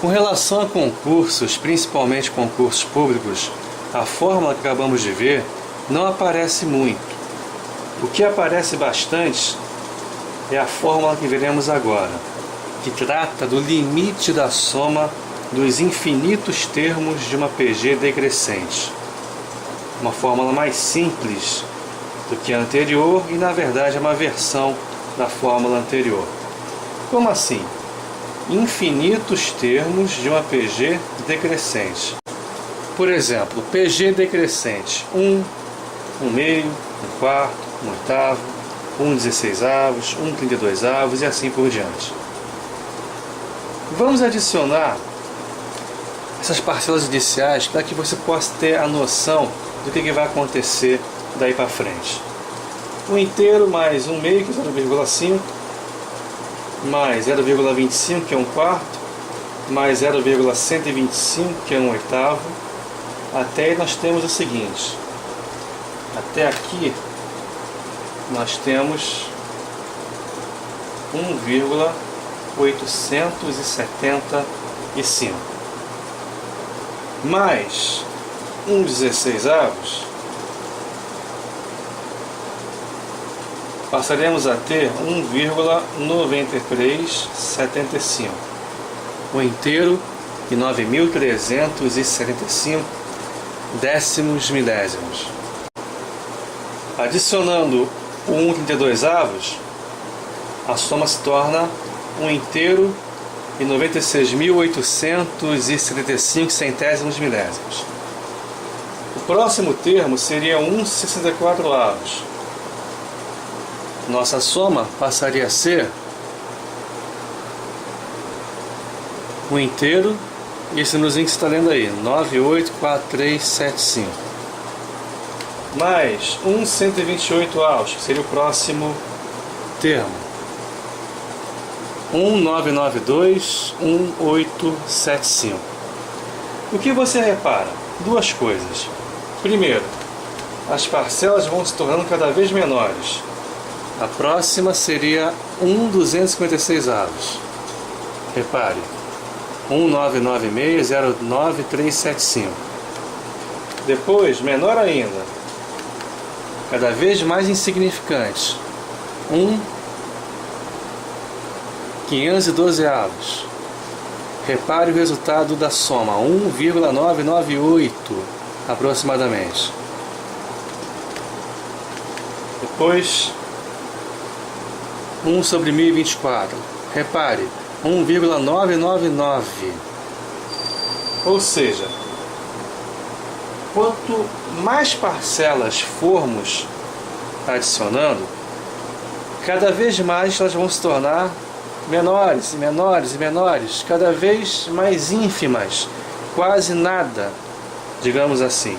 Com relação a concursos, principalmente concursos públicos, a fórmula que acabamos de ver não aparece muito. O que aparece bastante é a fórmula que veremos agora, que trata do limite da soma dos infinitos termos de uma PG decrescente. Uma fórmula mais simples do que a anterior e, na verdade, é uma versão da fórmula anterior. Como assim? Infinitos termos de uma PG decrescente. Por exemplo, PG decrescente 1, 1 meio, 1 quarto, 1 oitavo, 1 16avos, 1 32avos e assim por diante. Vamos adicionar essas parcelas iniciais para que você possa ter a noção do que vai acontecer daí para frente. 1 inteiro mais 1 meio, que é 0,5, mais 0,25, que é 1 quarto, mais 0,125, que é 1 oitavo, até aí nós temos o seguinte. Até aqui nós temos 1,875 mais 1 16avos, passaremos a ter 1,9375, o inteiro e 9.375 décimos milésimos. Adicionando o 1 32avos, a soma se torna 1 inteiro e 96.875 centésimos milésimos. O próximo termo seria 1 64avos. Nossa soma passaria a ser 1 inteiro, e esse númerozinho que você está lendo aí, 984375. Mais 1 128avos, que seria o próximo termo. 19921875. O que você repara? Duas coisas. Primeiro, as parcelas vão se tornando cada vez menores. A próxima seria 1 256avos. Repare, 1996099375. Depois, menor ainda, cada vez mais insignificante, 512avos. Repare o resultado da soma, 1,998 aproximadamente. Depois, 1 sobre 1024. Repare, 1,999. Ou seja, quanto mais parcelas formos adicionando, cada vez mais elas vão se tornar menores e menores e menores, cada vez mais ínfimas, quase nada, digamos assim.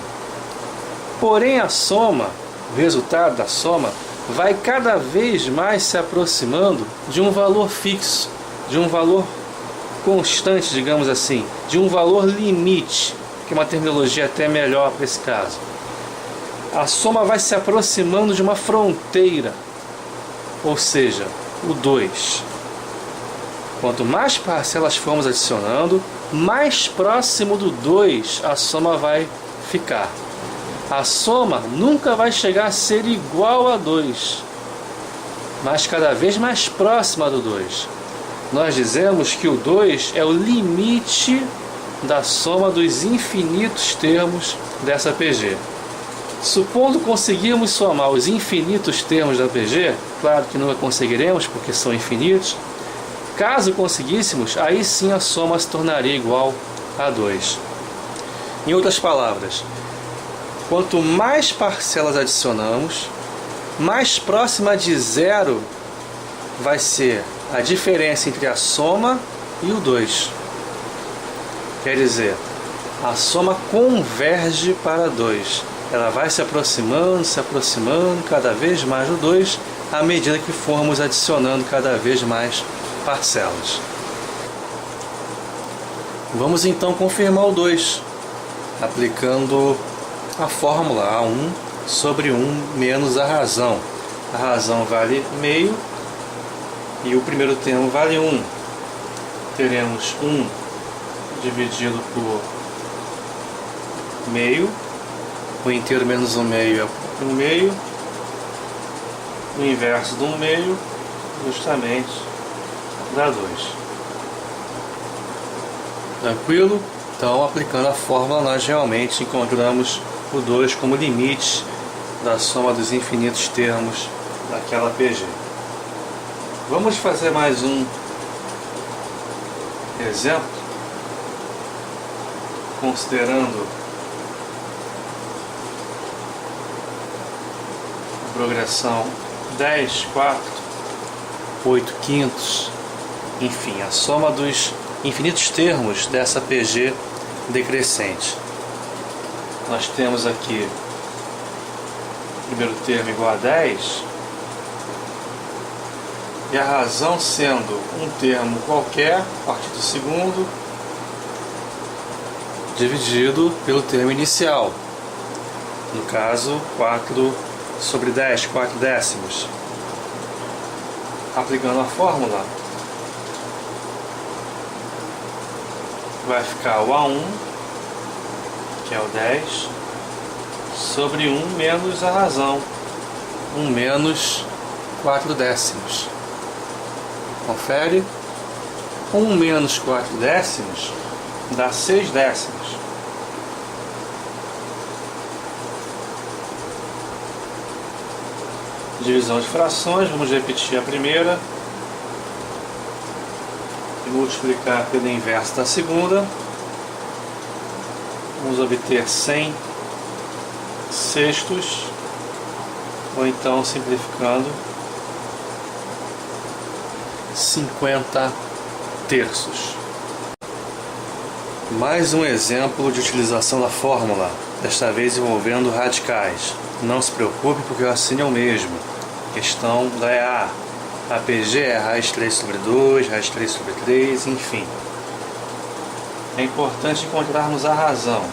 Porém, a soma, o resultado da soma, vai cada vez mais se aproximando de um valor fixo, de um valor constante, digamos assim, de um valor limite, que é uma terminologia até melhor para esse caso. A soma vai se aproximando de uma fronteira, ou seja, o 2. Quanto mais parcelas formos adicionando, mais próximo do 2 a soma vai ficar. A soma nunca vai chegar a ser igual a 2, mas cada vez mais próxima do 2. Nós dizemos que o 2 é o limite da soma dos infinitos termos dessa PG. Supondo conseguirmos somar os infinitos termos da PG, claro que nunca conseguiremos porque são infinitos. Caso conseguíssemos, aí sim a soma se tornaria igual a 2. Em outras palavras, quanto mais parcelas adicionamos, mais próxima de zero vai ser a diferença entre a soma e o 2. Quer dizer, a soma converge para 2. Ela vai se aproximando cada vez mais do 2, à medida que formos adicionando cada vez mais parcelas. Vamos então confirmar o 2, aplicando a fórmula A1 sobre 1 menos a razão. A razão vale meio e o primeiro termo vale 1. Teremos 1 dividido por meio. O inteiro menos 1 meio é 1 meio. O inverso de 1 meio justamente dá 2. Tranquilo? Então, aplicando a fórmula, nós realmente encontramos o 2 como limite da soma dos infinitos termos daquela PG. Vamos fazer mais um exemplo, considerando a progressão 10, 4, 8 quintos, enfim, a soma dos infinitos termos dessa PG decrescente. Nós temos aqui o primeiro termo igual a 10, e a razão sendo um termo qualquer, a partir do segundo, dividido pelo termo inicial. No caso, 4 sobre 10, 4 décimos. Aplicando a fórmula, vai ficar o A1, que é o 10, sobre 1 menos a razão, 1 menos 4 décimos. Confere. 1 menos 4 décimos dá 6 décimos. Divisão de frações, vamos repetir a primeira e multiplicar pelo inverso da segunda. Vamos obter 100 sextos, ou então, simplificando, 50 terços. Mais um exemplo de utilização da fórmula, desta vez envolvendo radicais. Não se preocupe, porque o raciocínio é o mesmo. Questão da EA. A PG é raiz 3 sobre 2, raiz 3 sobre 3, enfim. É importante encontrarmos a razão.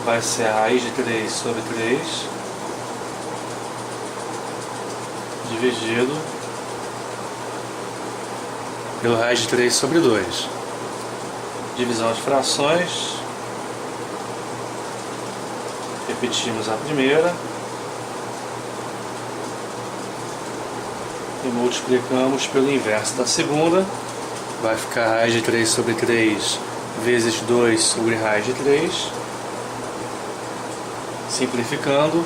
Vai ser a raiz de 3 sobre 3 dividido pelo raiz de 3 sobre 2. Divisão de frações. Repetimos a primeira e multiplicamos pelo inverso da segunda. Vai ficar raiz de 3 sobre 3 vezes 2 sobre raiz de 3. Simplificando,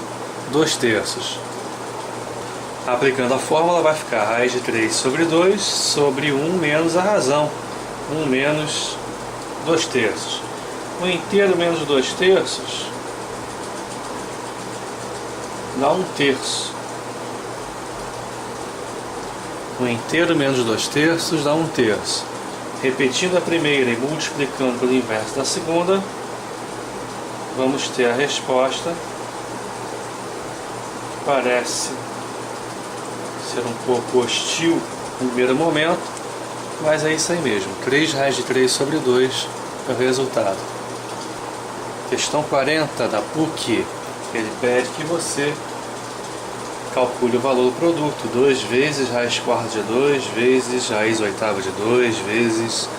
2 terços. Aplicando a fórmula, vai ficar raiz de 3 sobre 2 sobre 1 menos a razão, 1 menos 2 terços. O inteiro menos 2 terços dá 1 terço. O inteiro menos 2 terços dá 1 terço. Repetindo a primeira e multiplicando pelo inverso da segunda, vamos ter a resposta, que parece ser um pouco hostil no primeiro momento, mas é isso aí mesmo. 3 raiz de 3 sobre 2 é o resultado. Questão 40 da PUC, ele pede que você calcule o valor do produto. 2 vezes raiz quarta de 2, vezes raiz oitava de 2, vezes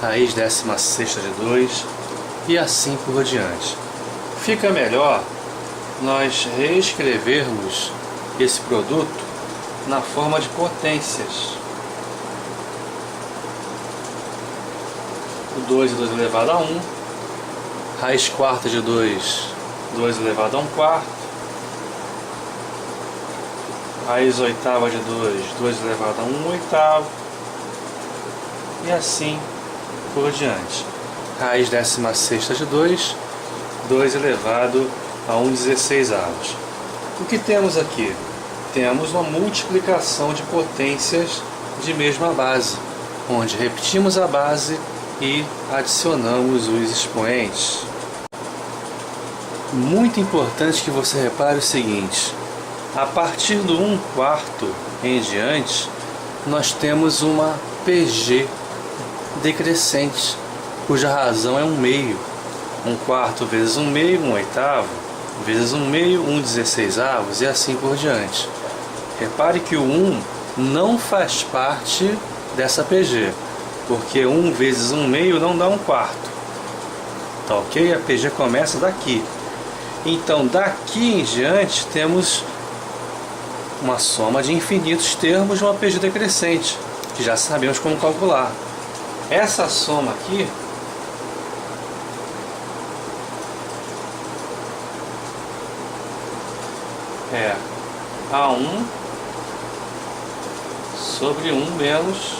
raiz 16ª de 2, e assim por diante. Fica melhor nós reescrevermos esse produto na forma de potências. O 2 é 2 elevado a 1, raiz quarta de 2, 2 elevado a 1 quarto, raiz oitava de 2, 2 elevado a 1 oitavo, e assim por diante. Raiz 16ª de 2, 2 elevado a 1/16avos. O que temos aqui? Temos uma multiplicação de potências de mesma base, onde repetimos a base e adicionamos os expoentes. Muito importante que você repare o seguinte: a partir do 1/4 em diante, nós temos uma PG decrescente, cuja razão é 1 meio. 1/4 vezes 1 meio, 1 oitavo, vezes 1 meio, 1/16avos, e assim por diante. Repare que o 1 não faz parte dessa PG. porque 1 vezes 1/2 não dá 1/4. Tá ok? A PG começa daqui. Então daqui em diante temos uma soma de infinitos termos de uma PG decrescente, que já sabemos como calcular. Essa soma aqui é A1 sobre 1 menos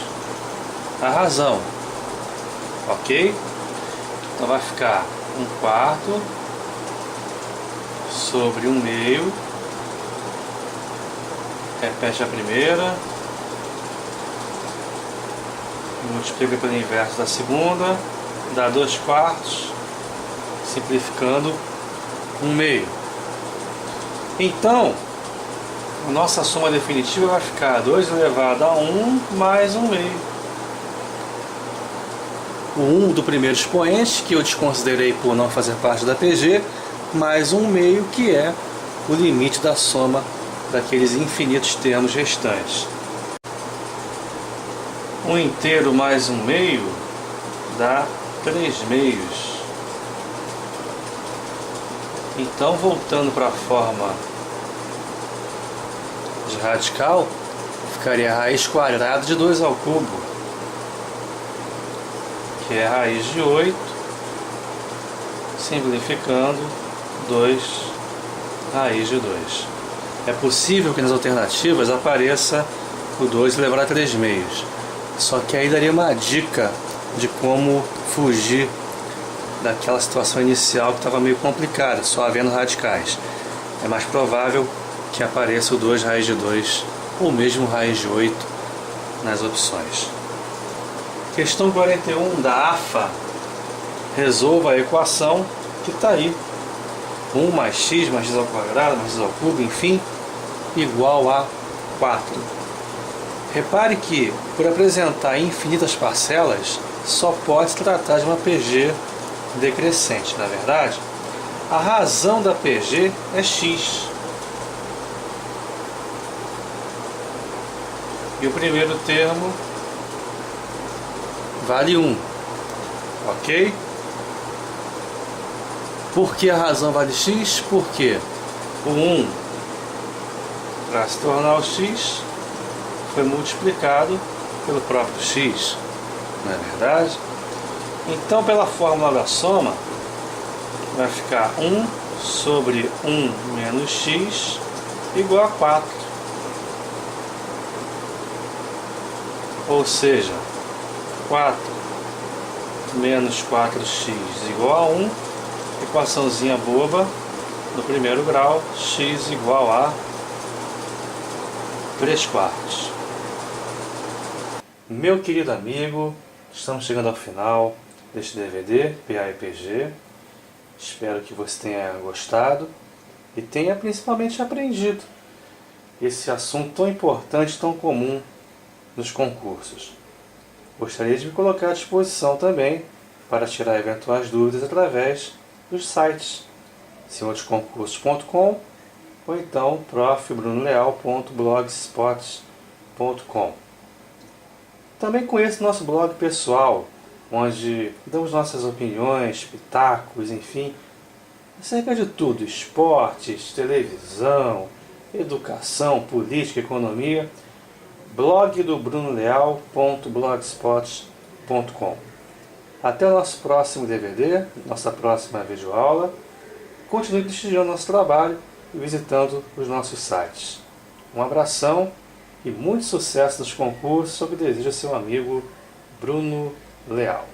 a razão, ok? Então vai ficar 1/4 sobre 1/2, repete a primeira, multiplica pelo inverso da segunda, dá 2/4, simplificando 1/2. Então, a nossa soma definitiva vai ficar 2 elevado a 1 mais 1/2. O 1 do primeiro expoente, que eu desconsiderei por não fazer parte da PG, mais 1/2, que é o limite da soma daqueles infinitos termos restantes. 1 inteiro mais 1/2 dá 3/2. Então, voltando para a forma de radical, ficaria a raiz quadrada de 2 ao cubo, que é a raiz de 8, simplificando 2 raiz de 2. É possível que nas alternativas apareça o 2 elevado a 3/2, só que aí daria uma dica de como fugir daquela situação inicial que estava meio complicada, só havendo radicais. É mais provável que apareça o 2 raiz de 2 ou mesmo raiz de 8 nas opções. Questão 41 da AFA. Resolva a equação que está aí. 1 mais x ao quadrado mais x ao cubo, enfim, igual a 4. Repare que, por apresentar infinitas parcelas, só pode se tratar de uma PG decrescente. Na verdade, a razão da PG é x. E o primeiro termo vale 1. Ok? Por que a razão vale x? Porque o 1, para se tornar o x, foi multiplicado pelo próprio x. Não é verdade? Então, pela fórmula da soma, vai ficar 1 sobre 1 menos x igual a 4. Ou seja, 4 menos 4x igual a 1, equaçãozinha boba no primeiro grau, x igual a 3/4. Meu querido amigo, estamos chegando ao final deste DVD, PA e PG. Espero que você tenha gostado e tenha principalmente aprendido esse assunto tão importante, tão comum nos concursos. Gostaria de me colocar à disposição também para tirar eventuais dúvidas através dos sites senhordeconcursos.com ou então profbrunoleal.blogspot.com. Também conheça nosso blog pessoal, onde damos nossas opiniões, pitacos, enfim, acerca de tudo: esportes, televisão, educação, política, economia. Blog do brunoleal.blogspot.com. Até o nosso próximo DVD, nossa próxima videoaula. Continue prestigiando nosso trabalho e visitando os nossos sites. Um abração e muito sucesso nos concursos, sob o desejo de seu amigo Bruno Leal.